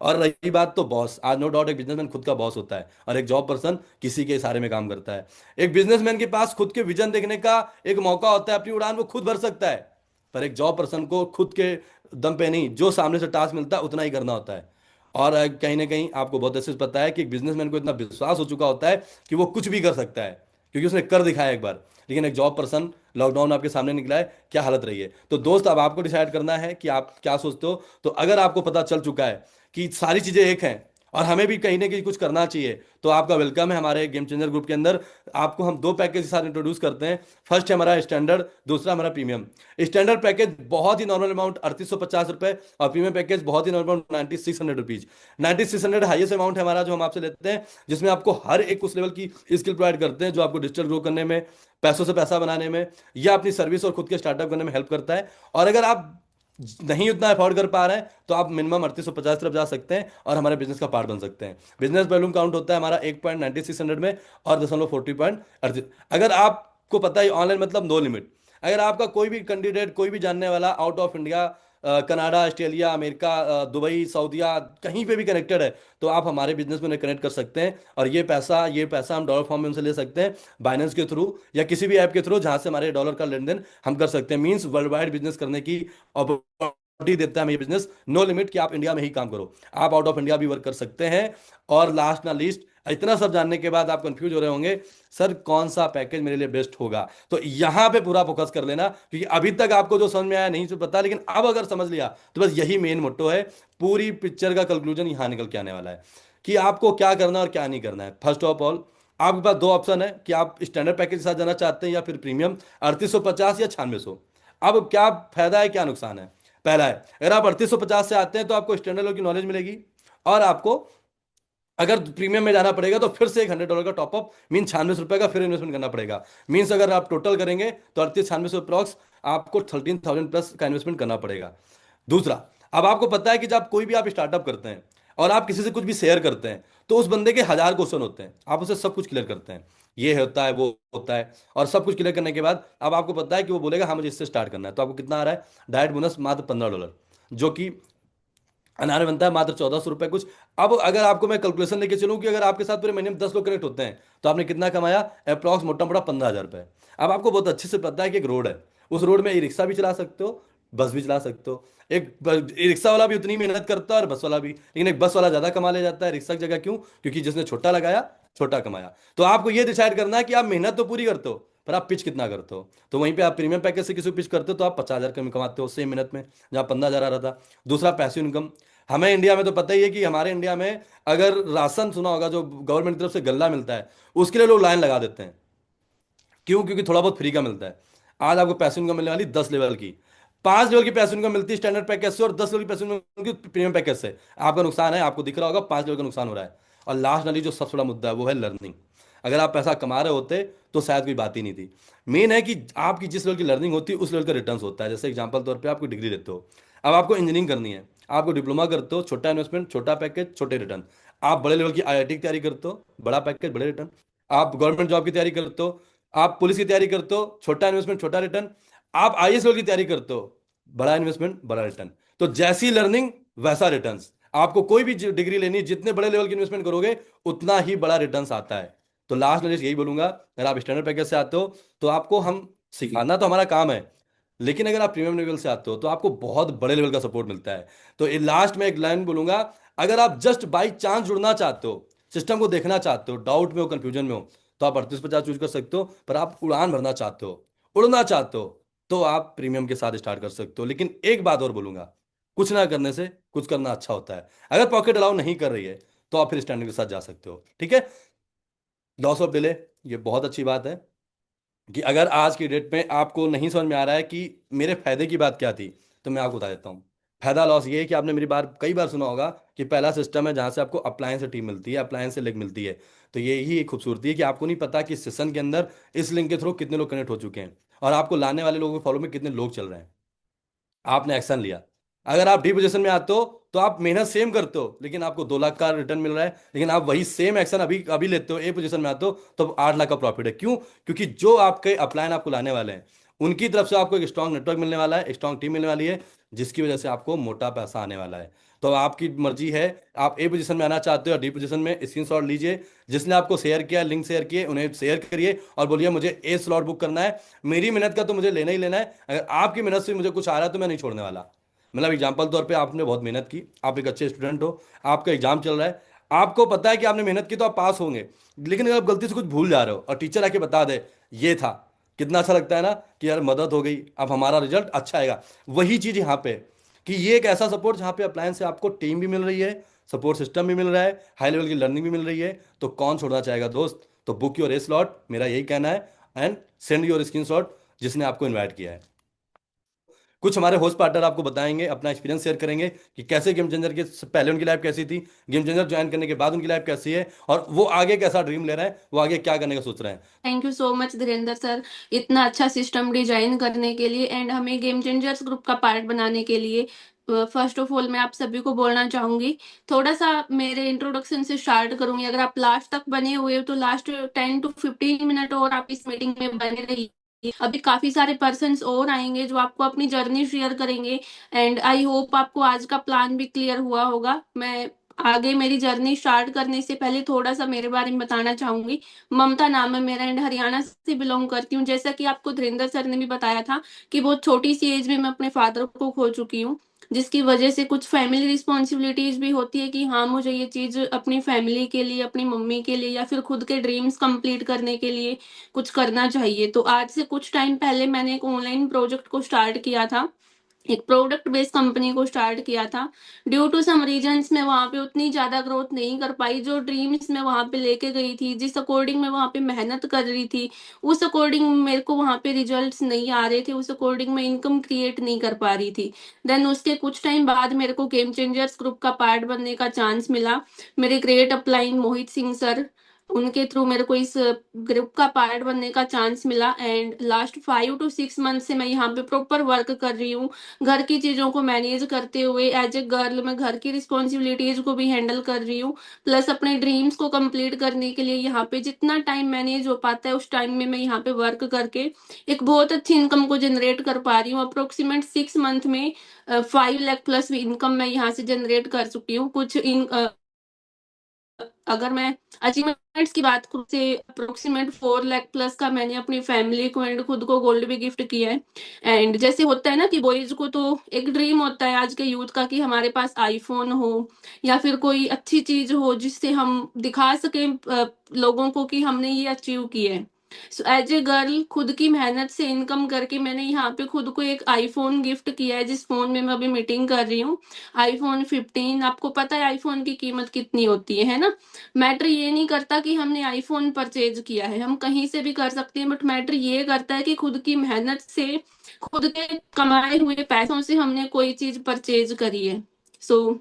और रही बात तो बॉस, आज नो डाउट एक बिजनेसमैन खुद का बॉस होता है, और एक जॉब पर्सन किसी के इशारे में काम करता है। एक बिजनेसमैन के पास खुद के विजन देखने का एक मौका होता है, अपनी उड़ान वो खुद भर सकता है। पर एक जॉब पर्सन को खुद के दम पे नहीं, जो सामने से टास्क मिलता है उतना ही करना होता है। और कहीं ना कहीं आपको बहुत अच्छे से पता है कि एक बिजनेसमैन को इतना विश्वास हो चुका होता है कि वो कुछ भी कर सकता है, क्योंकि उसने कर दिखाया एक बार। लेकिन एक जॉब पर्सन, लॉकडाउन आपके सामने निकला है, क्या हालत रही है। तो दोस्त अब आपको डिसाइड करना है कि आप क्या सोचते हो। तो अगर आपको पता चल चुका है कि सारी चीजें एक हैं और हमें भी कहीं ना कहीं कुछ करना चाहिए, तो आपका वेलकम है हमारे गेम चेंजर ग्रुप के अंदर। आपको हम 2 पैकेज के साथ इंट्रोड्यूस करते हैं। फर्स्ट है हमारा स्टैंडर्ड, दूसरा हमारा प्रीमियम। स्टैंडर्ड पैकेज बहुत ही नॉर्मल अमाउंट 3850 रुपए, और प्रीमियम पैकेज बहुत ही normal amount 9600 rupees. 9600 highest amount है हमारा जो हम आपसे लेते हैं, जिसमें आपको हर एक उस लेवल की स्किल प्रोवाइड करते हैं जो आपको डिजिटल ग्रो करने में, पैसों से पैसा बनाने में, या अपनी सर्विस और खुद के स्टार्टअप करने में हेल्प करता है। और अगर आप नहीं उतना अफोर्ड कर पा रहे हैं तो आप मिनिमम 3850 तरफ जा सकते हैं और हमारे बिजनेस का पार्ट बन सकते हैं। बिजनेस वॉल्यूम काउंट होता है हमारा 1.9600 में, और 0.40 अगर आपको पता है ऑनलाइन मतलब नो लिमिट। अगर आपका कोई भी कैंडिडेट, कोई भी जानने वाला out of India, Canada, Australia, America, Dubai, सऊदीया, कहीं पे भी कनेक्टेड है, तो आप हमारे बिजनेस में उन्हें कनेक्ट कर सकते हैं। और ये पैसा हम डॉलर फॉर्म में उनसे ले सकते हैं, बाइनेंस के थ्रू या किसी भी ऐप के थ्रू, जहां से हमारे डॉलर का लेन देन हम कर सकते हैं। मींस वर्ल्ड वाइड बिजनेस करने की अपॉर्चुनिटी देता है हमें ये बिजनेस, नो लिमिट, कि आप इंडिया में ही काम करो, आप आउट ऑफ इंडिया भी वर्क कर सकते हैं। और लास्ट ना लीस्ट, इतना सब जानने के बाद आप कंफ्यूज हो रहे होंगे, सर कौन सा पैकेज मेरे लिए बेस्ट होगा। तो यहां पे पूरा फोकस कर लेना, क्योंकि अभी तक आपको जो समझ में आया नहीं तो पता, लेकिन अब अगर समझ लिया तो बस यही मेन मोटो है। पूरी पिक्चर का कंक्लूजन यहां निकल के आने वाला है कि आपको क्या करना और क्या नहीं करना है। फर्स्ट ऑफ ऑल, आपके पास 2 ऑप्शन है कि आप स्टैंडर्ड पैकेज के साथ जाना चाहते हैं या फिर प्रीमियम, 3850 या 9600। अब क्या फायदा है, क्या नुकसान है। पहला है, अगर आप 3850 से आते हैं तो आपको स्टैंडर्ड लेवल की नॉलेज मिलेगी, और आपको अगर प्रीमियम में जाना पड़ेगा तो फिर से एक $100 का टॉपअप, मीन 96 रुपए का फिर इन्वेस्टमेंट करना पड़ेगा। मीन्स अगर आप टोटल करेंगे तो 38 96 अप्रॉक्स आपको 13,000 प्लस का इन्वेस्टमेंट करना पड़ेगा। दूसरा, अब आपको पता है कि जब कोई भी आप स्टार्टअप करते हैं और आप किसी से कुछ भी शेयर करते हैं, तो उस बंदे के 1000 क्वेश्चन होते हैं, आप उसे सब कुछ क्लियर करते हैं। ये होता है, वो होता है, और सब कुछ क्लियर करने के बाद अब आपको पता है कि वो बोलेगा हाँ मुझे इससे स्टार्ट करना है, तो आपको कितना आ रहा है डायरेक्ट बोनस, मात्र $15, जो कि अनार बनता है मात्र $1400 कुछ। अब अगर आपको मैं कैलकुलेशन लेके चलूं कि अगर आपके साथ पूरे महीने में 10 लोग कनेक्ट होते हैं तो आपने कितना कमाया, अप्रॉक्स मोटा मोटा $15,000। अब आपको बहुत अच्छे से पता है कि एक रोड है, उस रोड में ई रिक्शा भी चला सकते हो, बस भी चला सकते हो। ई रिक्शा वाला भी उतनी मेहनत करता है और बस वाला भी, लेकिन एक बस वाला ज्यादा कमा ले जाता है रिक्शा की जगह, क्यों? क्योंकि जिसने छोटा लगाया छोटा कमाया। तो आपको ये डिसाइड करना है कि आप मेहनत तो पूरी करते हो पर आप पिच कितना करते हो। तो वहीं पे आप प्रीमियम पैकेज से किसी को पिच करते हो तो आप 50,000 कम कमाते हो सेम मेहनत में, जहाँ 15,000 आ रहा था। दूसरा पैसिव इनकम, हमें इंडिया में तो पता ही है कि हमारे इंडिया में अगर राशन सुना होगा जो गवर्नमेंट की तरफ से गल्ला मिलता है, उसके लिए लोग लाइन लगा देते हैं। क्यों? क्योंकि थोड़ा बहुत फ्री का मिलता है। आज आपको पैसे इनकम मिलने वाली 10 लेवल की, 5 लेवल की पैसे इनकम मिलती है स्टैंडर्ड पैकेज से, और 10 लेवल की पैसे इनकम मिलती प्रीमियम पैकेज से। आपका नुकसान है, आपको दिख रहा होगा 5 लेवल का नुकसान हो रहा है। और लास्ट वाली जो सबसे बड़ा मुद्दा है वो है लर्निंग। अगर आप पैसा कमा रहे होते तो शायद कोई बात ही नहीं थी। मेन है कि आपकी जिस लेवल की लर्निंग होती है उस लेवल का रिटर्न होता है। जैसे एग्जाम्पल तौर पर आपको डिग्री लेते हो, अब आपको इंजीनियरिंग करनी है, आपको डिप्लोमा करते हो, छोटा इन्वेस्टमेंट छोटा पैकेज छोटे रिटर्न। आप बड़े लेवल की आईआईटी की तैयारी करते हो, बड़ा पैकेज बड़े रिटर्न। आप गवर्नमेंट जॉब की तैयारी करते हो, आप पुलिस की तैयारी करते हो, छोटा इन्वेस्टमेंट छोटा रिटर्न। आप आईएएस लेवल की तैयारी करते हो, बड़ा इन्वेस्टमेंट बड़ा रिटर्न। तो जैसी लर्निंग वैसा रिटर्न। आपको कोई भी डिग्री लेनी, जितने बड़े लेवल की इन्वेस्टमेंट करोगे उतना ही बड़ा रिटर्न आता है। तो लास्ट में यही बोलूंगा, अगर आप स्टैंडर्ड पैकेज से आते हो तो आपको हम सिखाना तो हमारा काम है, लेकिन अगर आप प्रीमियम लेवल से आते हो तो आपको बहुत बड़े लेवल का सपोर्ट मिलता है। तो लास्ट में एक लाइन बोलूंगा, अगर आप जस्ट बाई चांस जुड़ना चाहते हो, सिस्टम को देखना चाहते हो, डाउट में हो, कंफ्यूजन में हो, तो आप 3850 चूज कर सकते हो। पर आप उड़ान भरना चाहते हो, उड़ना चाहते हो, तो आप प्रीमियम के साथ स्टार्ट कर सकते हो। लेकिन एक बात और बोलूंगा, कुछ ना करने से कुछ करना अच्छा होता है। अगर पॉकेट अलाउ नहीं कर रही है तो आप फिर स्टैंडर्ड के साथ जा सकते हो, ठीक है। लॉस ऑफ डिले, ये बहुत अच्छी बात है कि अगर आज की डेट में आपको नहीं समझ में आ रहा है कि मेरे फायदे की बात क्या थी, तो मैं आपको बता देता हूँ। फायदा लॉस ये है कि आपने मेरी बात कई बार सुना होगा कि पहला सिस्टम है जहां से आपको अप्लायंस से टीम मिलती है, अप्लायंस से लिंक मिलती है। तो ये ही एक खूबसूरती है कि आपको नहीं पता कि इस सेशन के अंदर इस लिंक के थ्रू कितने लोग कनेक्ट हो चुके हैं, और आपको लाने वाले लोगों के फॉलो में कितने लोग चल रहे हैं। आपने एक्शन लिया। अगर आप डी पोजीशन में आते हो तो आप मेहनत सेम करते हो लेकिन आपको 2 लाख का रिटर्न मिल रहा है, लेकिन आप वही सेम एक्शन अभी अभी लेते हो, ए पोजीशन में आते हो तो 8 लाख का प्रॉफिट है। क्यों? क्योंकि जो आपके अपलाइन आपको लाने वाले हैं उनकी तरफ से आपको एक स्ट्रांग नेटवर्क मिलने वाला है, एक स्ट्रांग टीम मिलने वाली है, जिसकी वजह से आपको मोटा पैसा आने वाला है। तो आपकी मर्जी है, आप ए पोजीशन में आना चाहते हो या डी पोजीशन में, स्क्रीनशॉट लीजिए। जिसने आपको शेयर किया, लिंक शेयर किए, उन्हें शेयर करिए और बोलिए मुझे ए स्लॉट बुक करना है। मेरी मेहनत का तो मुझे लेना ही लेना है, अगर आपकी मेहनत से मुझे कुछ आ रहा है तो मैं नहीं छोड़ने वाला। मतलब एग्जाम्पल तौर पे आपने बहुत मेहनत की, आप एक अच्छे स्टूडेंट हो, आपका एग्जाम चल रहा है, आपको पता है कि आपने मेहनत की तो आप पास होंगे, लेकिन अगर आप गलती से कुछ भूल जा रहे हो और टीचर आके बता दे ये था, कितना अच्छा लगता है ना कि यार मदद हो गई, अब हमारा रिजल्ट अच्छा आएगा। वही चीज यहाँ पे कि ये एक ऐसा सपोर्ट जहाँ पे अप्लायंस से आपको टीम भी मिल रही है, सपोर्ट सिस्टम भी मिल रहा है, हाई लेवल की लर्निंग भी मिल रही है, तो कौन छोड़ना चाहेगा दोस्त। तो बुक योर ए स्लॉट, मेरा यही कहना है, एंड सेंड योर स्क्रीनशॉट जिसने आपको इनवाइट किया है। कुछ हमारे होस्ट पार्टनर आपको बताएंगे, अपना एक्सपीरियंस शेयर करेंगे कि कैसे गेम चेंजर के पहले उनकी लाइफ कैसी थी, गेम चेंजर ज्वाइन करने के बाद उनकी लाइफ कैसी है, और वो आगे कैसा ड्रीम ले रहे हैं, वो आगे क्या करने का सोच रहे हैं। Thank you so much Dhirendra sir, इतना अच्छा सिस्टम डिजाइन करने के लिए एंड हमें गेम चेंजर्स ग्रुप का पार्ट बनाने के लिए। फर्स्ट ऑफ ऑल मैं आप सभी को बोलना चाहूंगी, थोड़ा सा मेरे इंट्रोडक्शन से स्टार्ट करूंगी। अगर आप लास्ट तक बने हुए हो तो लास्ट 10 to 15 मिनट और आप इस मीटिंग में बने रहिए। अभी काफी सारे पर्सन्स और आएंगे जो आपको अपनी जर्नी शेयर करेंगे। एंड आई होप आपको आज का प्लान भी क्लियर हुआ होगा। मैं आगे मेरी जर्नी स्टार्ट करने से पहले थोड़ा सा मेरे बारे में बताना चाहूंगी। ममता नाम है मेरा एंड हरियाणा से बिलोंग करती हूँ। जैसा कि आपको धीरेन्द्र सर ने भी बताया था कि बहुत छोटी सी एज में मैं अपने फादर को खो चुकी हूँ, जिसकी वजह से कुछ फैमिली रिस्पॉन्सिबिलिटीज भी होती है कि हाँ मुझे ये चीज अपनी फैमिली के लिए, अपनी मम्मी के लिए या फिर खुद के ड्रीम्स कंप्लीट करने के लिए कुछ करना चाहिए। तो आज से कुछ टाइम पहले मैंने एक ऑनलाइन प्रोजेक्ट को स्टार्ट किया था, एक प्रोडक्ट बेस्ड कंपनी को स्टार्ट किया था। ड्यू टू सम रीजंस मैं वहां पे उतनी ज्यादा ग्रोथ नहीं कर पाई। जो ड्रीम्स मैं वहां पे लेके गई थी, जिस अकॉर्डिंग मैं वहां पे मेहनत कर रही थी, उस अकॉर्डिंग मेरे को वहां पे रिजल्ट्स नहीं आ रहे थे, उस अकॉर्डिंग मैं इनकम क्रिएट नहीं कर पा रही थी। देन उसके कुछ टाइम बाद मेरे को गेम चेंजर्स ग्रुप का पार्ट बनने का चांस मिला। मेरे great upline Mohit Singh sir, उनके थ्रू मेरे को इस ग्रुप का पार्ट बनने का चांस मिला एंड लास्ट 5 to 6 मंथ से मैं यहाँ पे प्रॉपर वर्क कर रही हूँ। घर की चीज़ों को मैनेज करते हुए एज ए गर्ल मैं घर की रिस्पॉन्सिबिलिटीज को भी हैंडल कर रही हूँ, प्लस अपने ड्रीम्स को कंप्लीट करने के लिए यहाँ पे जितना टाइम मैनेज हो पाता है उस टाइम में मैं यहाँ पे वर्क करके एक बहुत अच्छी इनकम को जनरेट कर पा रही हूँ। अप्रोक्सीमेट 6 मंथ में 5 लाख प्लस इनकम मैं यहाँ से जनरेट कर चुकी हूँ। कुछ इन अगर मैं अचीवमेंट्स की बात करूँ से अप्रोक्सीमेट 4 लाख प्लस का मैंने अपनी फैमिली को एंड खुद को गोल्ड भी गिफ्ट किया है। एंड जैसे होता है ना कि बॉयज को तो एक ड्रीम होता है आज के यूथ का कि हमारे पास आईफोन हो या फिर कोई अच्छी चीज हो जिससे हम दिखा सकें लोगों को कि हमने ये अचीव किया है। सो एज ए गर्ल खुद की मेहनत से इनकम करके मैंने यहाँ पे खुद को एक आईफोन गिफ्ट किया है, जिस फोन में मैं अभी मीटिंग कर रही हूँ। आईफोन 15, आपको पता है आईफोन की कीमत कितनी होती है ना। मैटर ये नहीं करता कि हमने आईफोन परचेज किया है, हम कहीं से भी कर सकते हैं, बट मैटर ये करता है कि खुद की मेहनत से खुद के कमाए हुए पैसों से हमने कोई चीज परचेज करी है। सो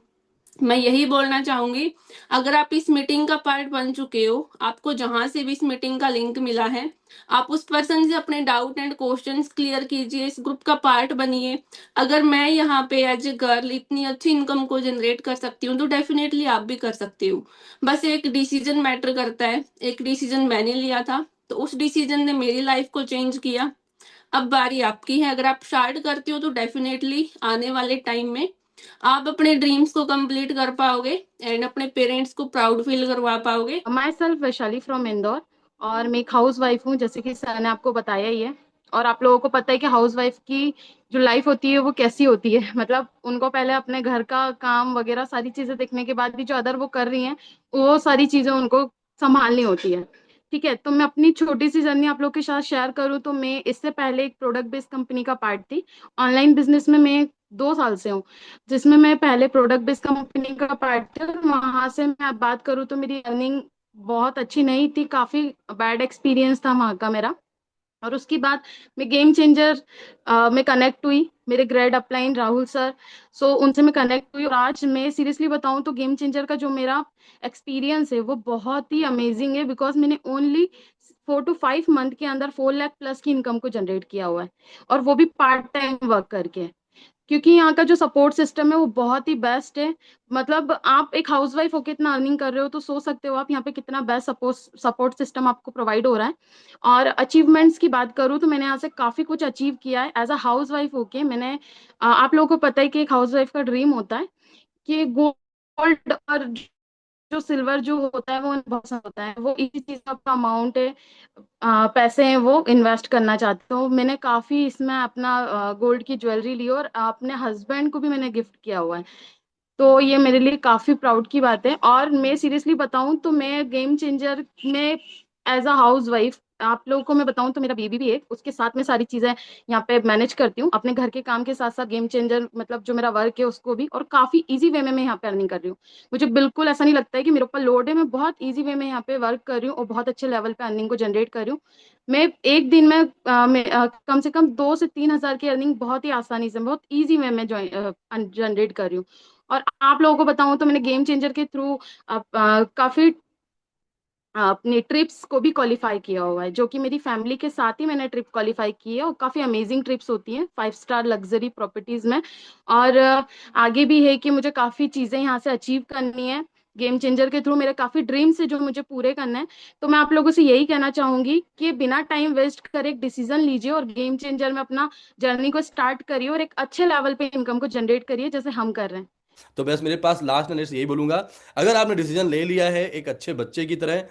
मैं यही बोलना चाहूंगी, अगर आप इस मीटिंग का पार्ट बन चुके हो, आपको जहां से भी इस मीटिंग का लिंक मिला है, आप उस पर्सन से अपने डाउट एंड क्वेश्चंस क्लियर कीजिए, इस ग्रुप का पार्ट बनिए। अगर मैं यहाँ पे एज ए गर्ल इतनी अच्छी इनकम को जनरेट कर सकती हूँ तो डेफिनेटली आप भी कर सकते हो। बस एक डिसीजन मैटर करता है, एक डिसीजन मैंने लिया था तो उस डिसीजन ने मेरी लाइफ को चेंज किया। अब बारी आपकी है, अगर आप स्टार्ट करते हो तो डेफिनेटली आने वाले टाइम में आप अपने ड्रीम्स को कंप्लीट कर पाओगे एंड अपने पेरेंट्स को प्राउड फील करवा पाओगे। My self Vaishali from Indore, और मैं एक हाउस वाइफ हूँ, जैसे कि सर ने आपको बताया ही है। और आप लोगों को पता है कि हाउस वाइफ की जो लाइफ होती है वो कैसी होती है। मतलब उनको पहले अपने घर का काम वगैरह सारी चीजें देखने के बाद भी जो अदर वो कर रही हैं वो सारी चीजें उनको संभालनी होती है। ठीक है, तो मैं अपनी छोटी सी जर्नी आप लोग के साथ शेयर करूँ तो मैं इससे पहले एक प्रोडक्ट बेस्ड कंपनी का पार्ट थी। ऑनलाइन बिजनेस में मैं 2 साल से हूँ, जिसमें मैं पहले प्रोडक्ट बेस्ड कंपनी का पार्ट थी। और वहां से मैं अब बात करूँ तो मेरी अर्निंग बहुत अच्छी नहीं थी, काफी बैड एक्सपीरियंस था वहां का मेरा। और उसके बाद मैं गेम चेंजर में कनेक्ट हुई, मेरे ग्रेड अपलाइन राहुल सर, सो उनसे मैं कनेक्ट हुई। और आज मैं सीरियसली बताऊं तो गेम चेंजर का जो मेरा एक्सपीरियंस है वो बहुत ही अमेजिंग है, बिकॉज मैंने ओनली 4 to 5 मंथ के अंदर 4 लाख प्लस की इनकम को जनरेट किया हुआ है, और वो भी पार्ट टाइम वर्क करके। क्योंकि यहाँ का जो सपोर्ट सिस्टम है वो बहुत ही बेस्ट है। मतलब आप एक हाउसवाइफ होकर इतना अर्निंग कर रहे हो तो सोच सकते हो आप यहाँ पे कितना बेस्ट सपोर्ट सिस्टम आपको प्रोवाइड हो रहा है। और अचीवमेंट्स की बात करूँ तो मैंने यहाँ से काफी कुछ अचीव किया है एज अ हाउस वाइफ होके। मैंने आप लोगों को पता है कि एक हाउस वाइफ का ड्रीम होता है कि गोल्ड और जो सिल्वर जो होता है वो उन्हें बहुत पसंद होता है, वो इसी चीज का अमाउंट है, पैसे हैं वो इन्वेस्ट करना चाहते हो। मैंने काफी इसमें अपना गोल्ड की ज्वेलरी ली और अपने हस्बैंड को भी मैंने गिफ्ट किया हुआ है। तो ये मेरे लिए काफी प्राउड की बात है। और मैं सीरियसली बताऊं तो मैं गेम चेंजर में एज अ हाउस वाइफ आप लोगों को मैं बताऊं तो मेरा बेबी भी है, उसके साथ में सारी चीजें यहाँ पे मैनेज करती हूँ अपने घर के काम के साथ साथ। गेम चेंजर मतलब जो मेरा वर्क है उसको भी, और काफी इजी वे में मैं यहाँ पे अर्निंग कर रही हूँ। मुझे बिल्कुल ऐसा नहीं लगता है कि मेरे ऊपर लोड है, मैं बहुत इजी वे में यहाँ पे वर्क कर रही हूँ और बहुत अच्छे लेवल पे अर्निंग को जनरेट कर रही हूँ। मैं एक दिन में कम से कम 2 से 3 हज़ार की अर्निंग बहुत ही आसानी से बहुत इजी वे में जनरेट कर रही हूँ। और आप लोगों को बताऊं तो मैंने गेम चेंजर के थ्रू काफी अपनी ट्रिप्स को भी क्वालिफाई किया हुआ है, जो कि मेरी फैमिली के साथ ही मैंने ट्रिप क्वालिफाई की है। और काफी अमेजिंग ट्रिप्स होती हैं 5 स्टार लग्जरी प्रॉपर्टीज में। और आगे भी है कि मुझे काफी चीजें यहाँ से अचीव करनी है गेम चेंजर के थ्रू, मेरे काफी ड्रीम्स है जो मुझे पूरे करना है। तो मैं आप लोगों से यही कहना चाहूंगी कि बिना टाइम वेस्ट करे एक डिसीजन लीजिए और गेम चेंजर में अपना जर्नी को स्टार्ट करिए और एक अच्छे लेवल पे इनकम को जनरेट करिए जैसे हम कर रहे हैं। तो बस मेरे पास लास्ट नजर से यही बोलूंगा, अगर आपने डिसीजन ले लिया है एक अच्छे बच्चे की तरह,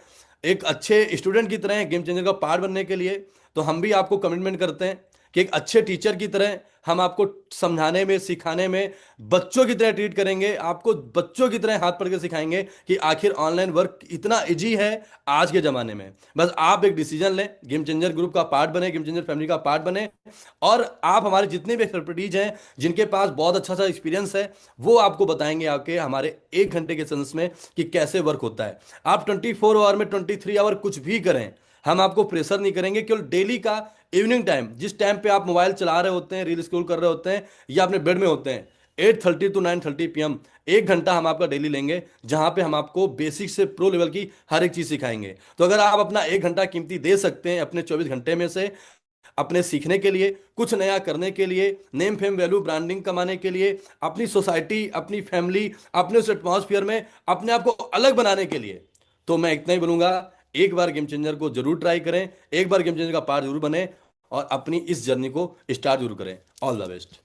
एक अच्छे स्टूडेंट की तरह गेम चेंजर का पार्ट बनने के लिए, तो हम भी आपको कमिटमेंट करते हैं कि एक अच्छे टीचर की तरह हम आपको समझाने में सिखाने में बच्चों की तरह ट्रीट करेंगे, आपको बच्चों की तरह हाथ पकड़ के सिखाएंगे कि आखिर ऑनलाइन वर्क इतना इजी है आज के ज़माने में। बस आप एक डिसीजन लें, गेम चेंजर ग्रुप का पार्ट बने, गेम चेंजर फैमिली का पार्ट बने, और आप हमारे जितने भी एक्सपर्टीज हैं जिनके पास बहुत अच्छा सा एक्सपीरियंस है वो आपको बताएंगे आके हमारे 1 घंटे के सेशंस में कि कैसे वर्क होता है। आप 24 आवर में 23 आवर कुछ भी करें, हम आपको प्रेशर नहीं करेंगे। केवल डेली का इवनिंग टाइम, जिस टाइम पे आप मोबाइल चला रहे होते हैं, रील स्क्रॉल कर रहे होते हैं या अपने बेड में होते हैं, 8:30 to 9:30 PM, 1 घंटा हम आपका डेली लेंगे, जहां पे हम आपको बेसिक से प्रो लेवल की हर एक चीज सिखाएंगे। तो अगर आप अपना 1 घंटा कीमती दे सकते हैं अपने 24 घंटे में से अपने सीखने के लिए, कुछ नया करने के लिए, नेम फेम वैल्यू ब्रांडिंग कमाने के लिए, अपनी सोसाइटी, अपनी फैमिली, अपने उस एटमॉस्फेयर में अपने आप को अलग बनाने के लिए, तो मैं इतना ही बोलूंगा, एक बार गेम चेंजर को जरूर ट्राई करें, एक बार गेम चेंजर का पार्ट जरूर बने और अपनी इस जर्नी को स्टार्ट जरूर करें। All the best.